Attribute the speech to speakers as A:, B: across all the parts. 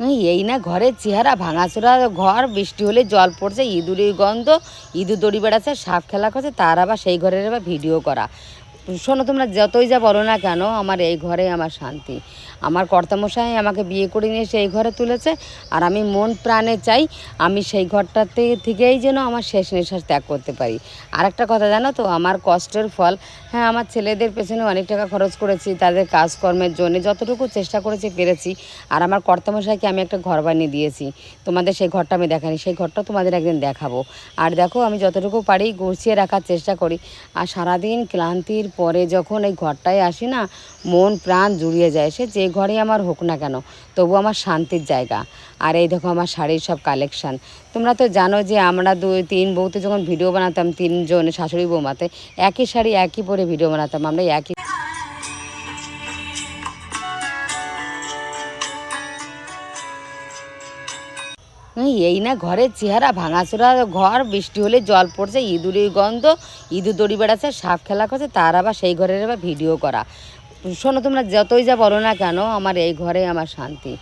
A: এই না ঘরের চেহারা ভাঙাচোরা ঘর, বৃষ্টি হলে জল পড়ছে, ইঁদুরের গন্ধ, ইঁদুর দড়ি বেড়াচ্ছে, সাপ খেলা করছে, তার আবার সেই ঘরের আবার ভিডিও করা। শোনো, তোমরা যতই যা বলো না কেন, আমার এই ঘরে আমার শান্তি। আমার কর্তামশাই আমাকে বিয়ে করে নিয়ে সেই ঘরে তুলেছে, আর আমি মন প্রাণে চাই আমি সেই ঘরটাতে থেকেই যেন আমার শেষ নিঃশ্বাস ত্যাগ করতে পারি। আর একটা কথা জানো তো, আমার কষ্টের ফল, হ্যাঁ, আমার ছেলেদের পেছনে অনেক টাকা খরচ করেছি, তাদের কাজকর্মের জন্য যতটুকু চেষ্টা করেছি পেরেছি। আর আমার কর্তামশাইকে আমি একটা ঘর বানিয়ে দিয়েছি, তোমাদের সেই ঘরটা আমি দেখানি, সেই ঘরটা তোমাদের একদিন দেখাবো। আর দেখো, আমি যতটুকু পারি গুছিয়ে রাখার চেষ্টা করি। আর সারাদিন ক্লান্তির পরে যখন এই ঘরটায় আসি না, মন প্রাণ জুড়িয়ে যায়। সে যে ঘরে আমার হোক না কেন, তবু আমার শান্তির জায়গা। আর এই দেখো আমার শাড়ির সব কালেকশান। তোমরা তো জানো যে আমরা দুই তিন বউতে যখন ভিডিও বানাতাম, তিনজন শাশুড়ি বৌমাতে একই শাড়ি একই পরে ভিডিও বানাতাম, আমরা একই। এই না ঘরের চেহারা ভাঙাচোরা ঘর, বৃষ্টি হলে জল পড়ছে, ইঁদুরের গন্ধ, ইঁদুর দড়ি বেড়াচ্ছে, সাপ খেলা করছে, তার আবার সেই ঘরের আবার ভিডিও করা। শোনো, তোমরা যতই যা বলো না কেন, আমার এই ঘরে আমার শান্তি।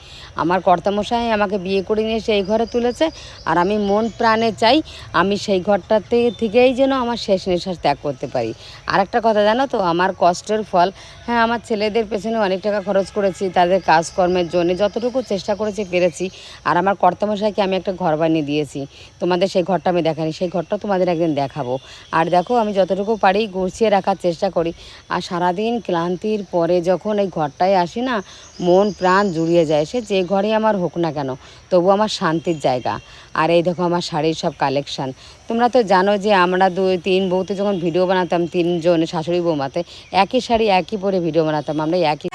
A: আমার কর্তামশাই আমাকে বিয়ে করে নিয়ে সেই ঘরে তুলেছে, আর আমি মন প্রাণে চাই আমি সেই ঘরটাতে থেকেই যেন আমার শেষ নিঃশ্বাস ত্যাগ করতে পারি। আর একটা কথা জানো তো, আমার কষ্টের ফল, হ্যাঁ, আমার ছেলেদের পেছনে অনেক টাকা খরচ করেছি, তাদের কাজকর্মের জন্য যতটুকু চেষ্টা করেছি পেরেছি। আর আমার কর্তামশাইকে আমি একটা ঘর বানিয়ে দিয়েছি, তোমাদের সেই ঘরটা আমি দেখানি, সেই ঘরটা তোমাদের একদিন দেখাবো। আর দেখো, আমি যতটুকু পারি গুছিয়ে রাখার চেষ্টা করি। আর সারাদিন ক্লান্তির পরে যখন এই ঘরটায় আসি না, মন প্রাণ জুড়িয়ে যায়। সে যে ঘরে আমার হোক না কেন, তবু আমার শান্তির জায়গা। আর এই দেখো আমার শাড়ির সব কালেকশান। তোমরা তো জানো যে আমরা দুই তিন বউতে যখন ভিডিও বানাতাম, তিনজন শাশুড়ি বৌমাতে একই শাড়ি একই পরে ভিডিও বানাতাম, আমরা একই।